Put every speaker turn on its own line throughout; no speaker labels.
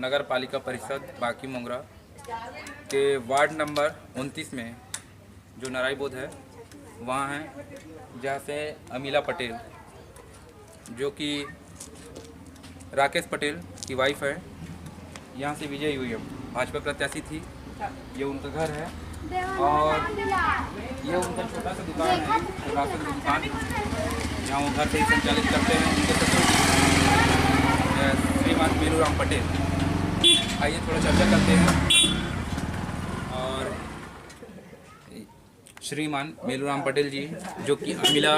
नगर पालिका परिषद बाकी मोंगरा के वार्ड नंबर 29 में जो नराई बोध है वहाँ हैं, जहाँ से अमीला पटेल जो कि राकेश पटेल की वाइफ है, यहाँ से विजयी हुई है, भाजपा प्रत्याशी थी। ये उनका घर है और ये उनका छोटा सा दुकान है, राशन की दुकान, जहाँ वो घर से ही संचालित करते हैं। उनके ससुर श्रीमान मेलूराम पटेल। आइए थोड़ा चर्चा करते हैं। और श्रीमान मेलूराम पटेल जी जो कि अमीला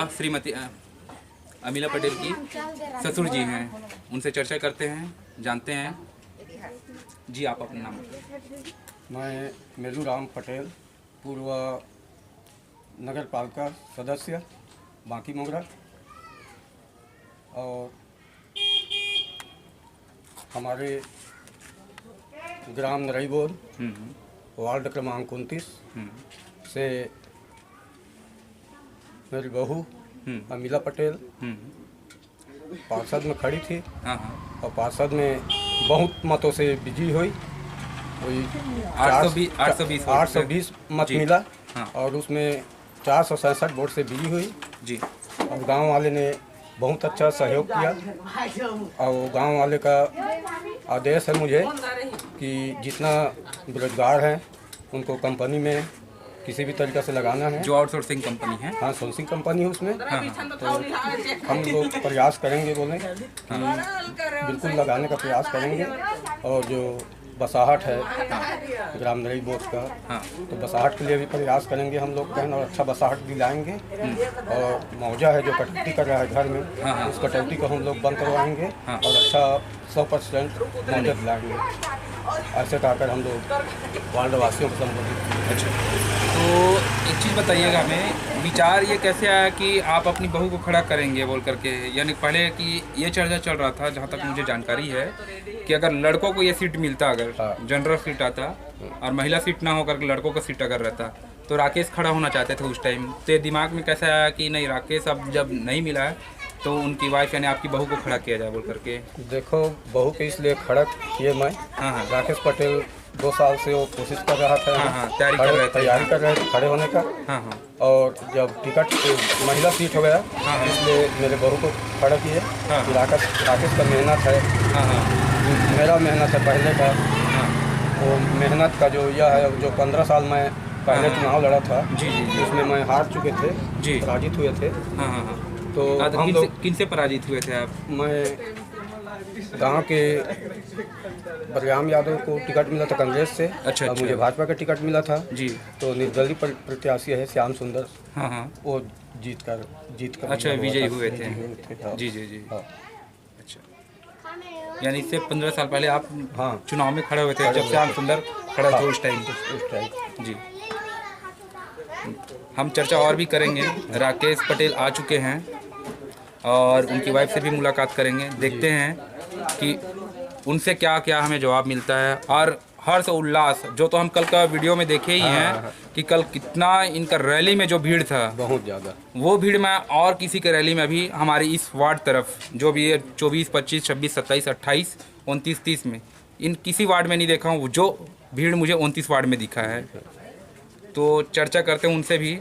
पटेल की ससुर जी हैं, उनसे चर्चा करते हैं, जानते हैं। जी आप अपना नाम।
मैं मेलूराम पटेल, पूर्व नगर पालिका सदस्य बाकी मोंगरा, और हमारे ग्राम नराई बोध वार्ड क्रमांक 29 से मेरी बहू अमीला पटेल पार्षद में खड़ी थी। और पार्षद में बहुत मतों से विजयी हुई। 820 मत मिला। और उसमें 467 वोट से विजयी हुई जी। और गांव वाले ने बहुत अच्छा सहयोग किया। और गांव वाले का आदेश है मुझे कि जितना बेरोजगार हैं उनको कंपनी में किसी भी तरीके से लगाना है। जो आउटसोर्सिंग कंपनी है, हाँ सोर्सिंग कंपनी है उसमें। तो हम लोग प्रयास करेंगे, बोले बिल्कुल लगाने का प्रयास करेंगे। और जो बसाहट है ग्राम नराई बोध का, तो बसाहट के लिए भी प्रयास करेंगे हम लोग और अच्छा बसाहट भी लाएंगे। और मौजा है जो कटौती कर रहा है घर में, उस कटौती को हम लोग बंद करवाएंगे और अच्छा 100% मौजा दिलाएंगे। ऐसे कहकर हम लोग वार्ड वासियों को संबोधित।
अच्छा, तो एक चीज़ बताइएगा हमें, विचार ये कैसे आया कि आप अपनी बहू को खड़ा करेंगे बोल करके? यानी पहले कि ये चर्चा चल रहा था, जहाँ तक मुझे जानकारी है, कि अगर लड़कों को ये सीट मिलता, अगर जनरल सीट आता और महिला सीट ना होकर के लड़कों का सीट अगर रहता, तो राकेश खड़ा होना चाहते थे उस टाइम। तो दिमाग में कैसे आया कि नहीं, राकेश अब जब नहीं मिला है तो उनकी वाइफ यानी आपकी बहू को खड़ा किया जाए बोल करके?
देखो, बहू के इसलिए खड़ा किए मैं। राकेश पटेल 2 साल से वो कोशिश कर रहा था, तैयारी कर रहे थे खड़े होने का। और जब टिकट महिला सीट हो गया, इसलिए मेरे बहू को खड़ा किए। राकेश का मेहनत है, मेरा मेहनत है पहले का। वो मेहनत का जो यह है, जो 15 साल में पहले चुनाव लड़ा था उसमें मैं हार चुके थे, पराजित हुए थे। तो हम लोग
किन से पराजित हुए थे आप?
मैं गांव के बलराम यादव को टिकट मिला था कांग्रेस से। अच्छा, और मुझे भाजपा का टिकट मिला था जी। तो निर्दलीय प्रत्याशी है श्याम सुंदर, वो जीत कर
अच्छा विजयी हुए थे। जी जी जी। अच्छा, यानी इससे 15 साल पहले आप चुनाव में खड़े हुए थे, जब श्याम सुंदर खड़े थे उस टाइम जी। हम चर्चा और भी करेंगे। राकेश पटेल आ चुके हैं और उनकी वाइफ से भी मुलाकात करेंगे, देखते हैं कि उनसे क्या क्या हमें जवाब मिलता है। और हर्ष उल्लास जो तो हम कल का वीडियो में देखे ही हैं कि कल कितना इनका रैली में जो भीड़ था, बहुत ज़्यादा। वो भीड़ में और किसी के रैली में भी हमारी इस वार्ड तरफ जो भी है 24, 25, 26, 27, 28, 29, 30 में इन किसी वार्ड में नहीं देखा हूँ। जो भीड़ मुझे 29 वार्ड में दिखा है। तो चर्चा करते हैं उनसे भी।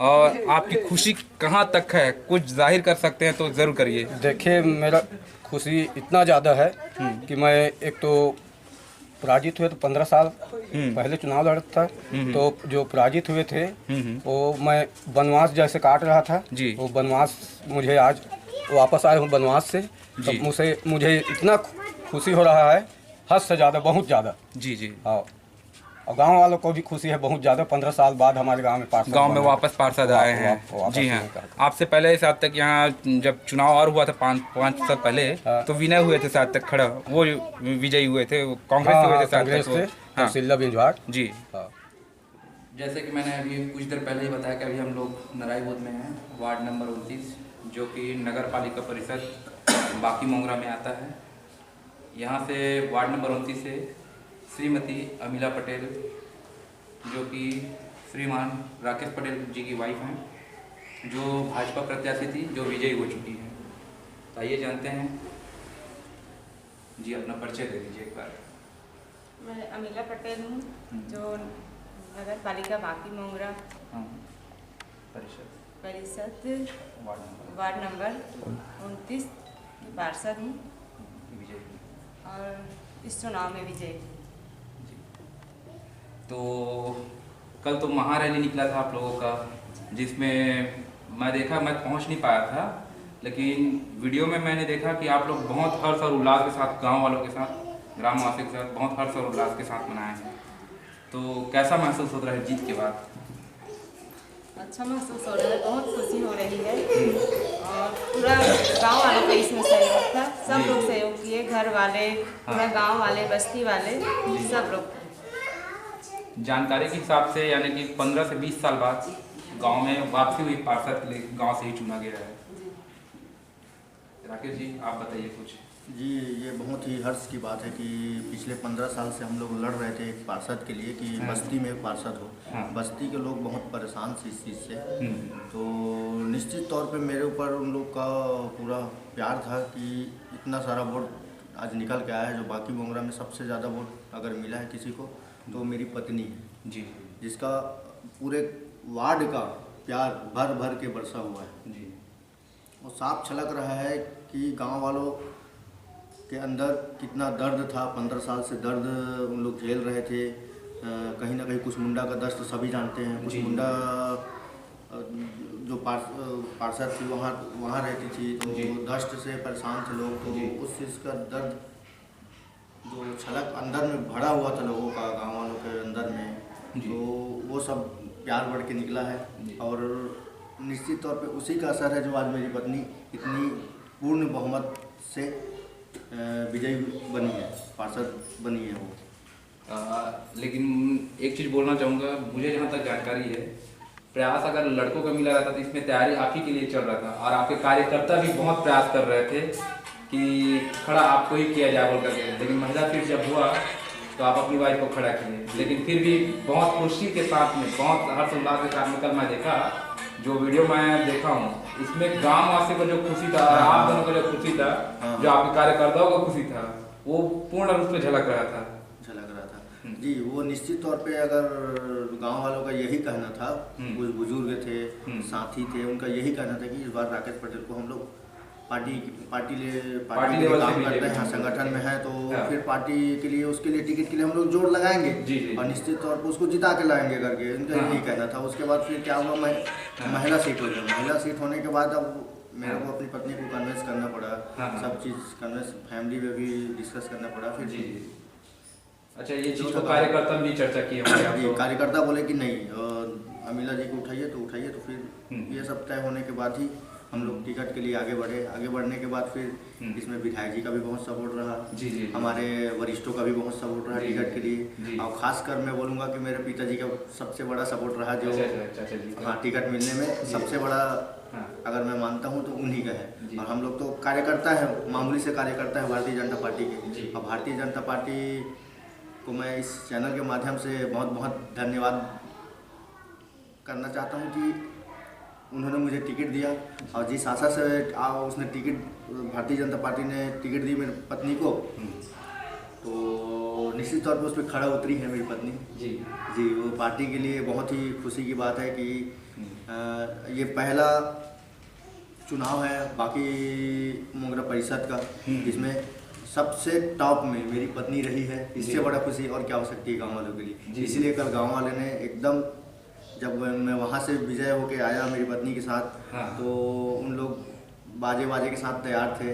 और आपकी खुशी कहाँ तक है, कुछ जाहिर कर सकते हैं तो ज़रूर करिए।
देखिए, मेरा खुशी इतना ज़्यादा है कि मैं एक तो पराजित हुए तो 15 साल पहले चुनाव लड़ा था। तो जो पराजित हुए थे वो मैं वनवास जैसे काट रहा था जी। वो वनवास मुझे आज वापस आए हूँ वनवास से, तो मुझे इतना खुशी हो रहा है, हद से ज़्यादा, बहुत ज़्यादा जी जी। हाँ, और गांव वालों को भी खुशी है बहुत ज़्यादा। 15 साल बाद हमारे गांव में वापस पार्षद आए हैं जी। हाँ,
आपसे पहले साथ तक यहाँ जब चुनाव और हुआ था 5 साल पहले, तो विनय हुए थे साथ तक खड़ा, वो विजयी हुए थे, कांग्रेस से हुए थे साथ तक जी। जैसे कि मैंने अभी कुछ देर पहले ही बताया कि अभी हम लोग नराई बोध में हैं, वार्ड नंबर 29, जो कि नगर पालिका परिषद बाकी मोंगरा में आता है। यहाँ से वार्ड नंबर 29 से श्रीमती अमीला पटेल जो कि श्रीमान राकेश पटेल जी की वाइफ हैं, जो भाजपा प्रत्याशी थी, जो विजयी हो चुकी हैं। तो आइए जानते हैं जी, अपना परिचय दे दीजिए एक बार।
मैं अमीला पटेल हूँ, जो नगर पालिका बाकी मोंगरा परिषद वार्ड नंबर 29 की पार्षद हूँ और इस चुनाव में विजयी हूँ।
तो कल तो महारैली निकला था आप लोगों का, जिसमें मैं देखा, मैं पहुंच नहीं पाया था, लेकिन वीडियो में मैंने देखा कि आप लोग बहुत हर्ष और उल्लास के साथ, गांव वालों के साथ, ग्रामवासियों के साथ बहुत हर्ष और उल्लास के साथ मनाए हैं। तो कैसा महसूस होता है जीत के बाद?
अच्छा महसूस हो रहा है, बहुत खुशी हो रही है और पूरा गांव वालों का इसमें सहयोग था। सब लोग सहयोग किए, घर वाले, पूरा गांव वाले, बस्ती वाले, सब लोग।
जानकारी के हिसाब से यानी कि 15 से 20 साल बाद गांव में वापसी हुई पार्षद के लिए गांव से ही चुना गया है। राकेश जी, आप बताइए कुछ।
जी, ये बहुत ही हर्ष की बात है कि पिछले 15 साल से हम लोग लड़ रहे थे एक पार्षद के लिए कि बस्ती में एक पार्षद हो। बस्ती के लोग बहुत परेशान थे इस चीज़ से। तो निश्चित तौर पे मेरे ऊपर उन लोग का पूरा प्यार था कि इतना सारा वोट आज निकल के आया है। जो बाकी मोंगरा में सबसे ज़्यादा वोट अगर मिला है किसी को तो मेरी पत्नी है
जी,
जिसका पूरे वार्ड का प्यार भर भर के बरसा हुआ है
जी।
और साफ छलक रहा है कि गांव वालों के अंदर कितना दर्द था। 15 साल से दर्द उन लोग झेल रहे थे। कहीं ना कहीं कुसमुंडा का दस्त सभी जानते हैं। कुसमुंडा जो पार्षद थी वहाँ रहती थी, तो दस्त से परेशान थे लोग। तो उस चीज़ का दर्द जो छलक अंदर में भरा हुआ था लोगों का, गाँव वालों के अंदर में, तो वो सब प्यार बढ़ के निकला है। और निश्चित तौर पे उसी का असर है जो आज मेरी पत्नी इतनी पूर्ण बहुमत से विजयी बनी है, पार्षद बनी है वो।
लेकिन एक चीज़ बोलना चाहूँगा, मुझे जहाँ तक जानकारी है, प्रयास अगर लड़कों का मिला रहता तो इसमें तैयारी आप ही के लिए चल रहा था और आपके कार्यकर्ता भी बहुत प्रयास कर रहे थे कि खड़ा आपको ही किया जाए बोल करके। लेकिन महिला फिर जब हुआ तो आप अपनी वाइफ को खड़ा किए, लेकिन फिर भी बहुत खुशी के साथ में, बहुत हर्षोल्लास के साथ में कल मैं देखा, जो वीडियो मैं देखा हूँ, इसमें गांव वासियों को जो खुशी था और आप दोनों को जो खुशी था, जो आपके कार्यकर्ताओं को खुशी था, वो पूर्ण रूप से झलक रहा था।
जी, वो निश्चित तौर पे अगर गांव वालों का यही कहना था, कुछ बुजुर्ग थे, साथी थे, उनका यही कहना था कि इस बार राकेश पटेल को हम लोग पार्टी लेवल काम करते हैं, संगठन में है, तो फिर पार्टी के लिए, उसके लिए टिकट के लिए हम लोग जोर लगाएंगे और निश्चित तौर पर उसको जिता के लाएंगे करके उनका यही कहना था। उसके बाद फिर क्या हुआ, महिला सीट हो गई। महिला सीट होने के बाद अब मेरे को अपनी पत्नी को कन्विंस करना पड़ा, सब चीज़ कन्विंस, फैमिली में भी डिस्कस करना पड़ा फिर।
अच्छा, ये चीज़ को कार्यकर्ता भी चर्चा की है?
कार्यकर्ता बोले कि नहीं, अमीला जी को उठाइए, तो फिर ये सब तय होने के बाद ही हम लोग टिकट के लिए आगे बढ़े। आगे बढ़ने के बाद फिर इसमें विधायक जी का भी बहुत सपोर्ट रहा, हमारे वरिष्ठों का भी बहुत सपोर्ट रहा टिकट के लिए। और खासकर मैं बोलूँगा कि मेरे पिताजी का सबसे बड़ा सपोर्ट रहा, जो हाँ टिकट मिलने में सबसे बड़ा अगर मैं मानता हूँ तो उन्हीं का है। और हम लोग तो कार्यकर्ता है, मामूली से कार्यकर्ता है भारतीय जनता पार्टी के। और भारतीय जनता पार्टी को मैं इस चैनल के माध्यम से बहुत बहुत धन्यवाद करना चाहता हूँ कि उन्होंने मुझे टिकट दिया और जिस आशा से उसने भारतीय जनता पार्टी ने टिकट दी मेरी पत्नी को, तो निश्चित तौर पर उस पर खड़ा उतरी है मेरी पत्नी। जी, वो पार्टी के लिए बहुत ही खुशी की बात है कि ये पहला चुनाव है बाकी मोंगरा परिषद का जिसमें सबसे टॉप में मेरी पत्नी रही है। इससे बड़ा खुशी और क्या हो सकती है गांव वालों के लिए। इसलिए कल गांव वाले ने एकदम, जब मैं वहाँ से विजय होके आया मेरी पत्नी के साथ, तो उन लोग बाजे के साथ तैयार थे,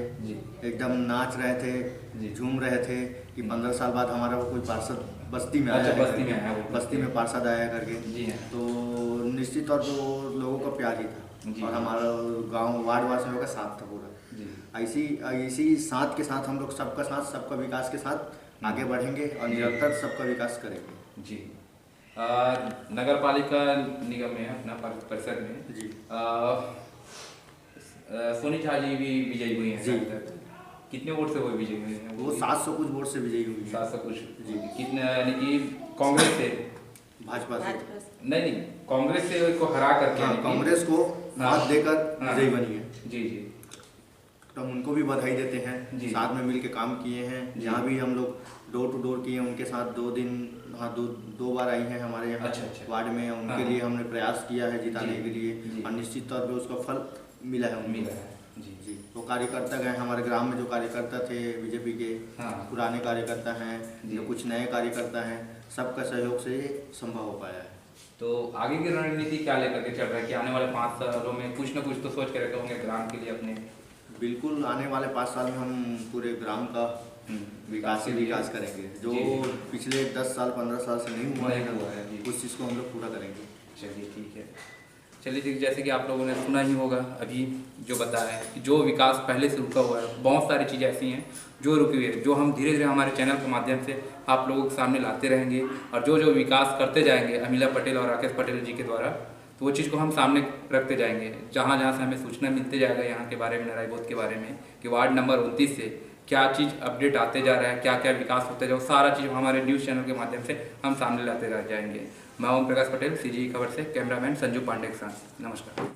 एकदम नाच रहे थे, झूम रहे थे कि 15 साल बाद हमारा कोई पार्षद बस्ती में आया, बस्ती में पार्षद आया करके। तो निश्चित तौर पर लोगों का प्यार ही था और हमारा गांव वार्ड वासियों का साथ था पूरा। इसी साथ के साथ हम लोग सबका साथ, सबका विकास के साथ आगे बढ़ेंगे और निरंतर सबका विकास करेंगे।
जी, नगर पालिका निगम में अपना परिषद में
जी
सोनी झा जी भी विजयी हुई हैं।
जी,
कितने वोट से वो विजयी हुई हैं?
वो 700 कुछ वोट से विजयी हुई है।
700 कुछ
जी।
कितने, यानी कि कांग्रेस से,
भाजपा से
नहीं, कांग्रेस से को हरा करके,
कांग्रेस को हाथ देकर विजयी बनी है।
जी।
तो हम उनको भी बधाई देते हैं। साथ में मिल के काम किए हैं, जहाँ भी हम लोग डोर टू डोर किए उनके साथ 2 दिन, हाँ 2 बार आई हैं हमारे यहाँ वार्ड में। उनके लिए हमने प्रयास किया है जिताने के लिए, और निश्चित तौर पे उसका फल मिला है। जी वो कार्यकर्ता गए हमारे ग्राम में, जो कार्यकर्ता थे बीजेपी के पुराने कार्यकर्ता हैं, जो कुछ नए कार्यकर्ता हैं, सबका सहयोग से संभव हो पाया है।
तो आगे की रणनीति क्या लेकर के चल रहा है कि आने वाले 5 सालों में कुछ न कुछ तो सोच के रखे होंगे ग्राम के लिए अपने? बिल्कुल,
आने वाले 5 साल में हम पूरे ग्राम का विकास करेंगे, जो पिछले 10 साल 15 साल से नहीं हुआ है, उस चीज़ को हम लोग पूरा करेंगे।
चलिए ठीक है। चलिए, जैसे कि आप लोगों ने सुना ही होगा अभी जो बताया है कि जो विकास पहले से रुका हुआ है, बहुत सारी चीज़ें ऐसी हैं जो रुकी हुई है, जो हम धीरे धीरे हमारे चैनल के माध्यम से आप लोगों के सामने लाते रहेंगे। और जो जो विकास करते जाएंगे अमीला पटेल और राकेश पटेल जी के द्वारा, तो वो चीज़ को हम सामने रखते जाएंगे। जहाँ जहाँ से हमें सूचना मिलते जाएगा यहाँ के बारे में, नरायबोध के बारे में, कि वार्ड नंबर 29 से क्या चीज़ अपडेट आते जा रहा है, क्या क्या विकास होते जा रहा है, सारा चीज़ हमारे न्यूज़ चैनल के माध्यम से हम सामने लाते रह जाएंगे। मैं ओम प्रकाश पटेल, CGE खबर से, कैमरामैन संजू पांडे के साथ। नमस्कार।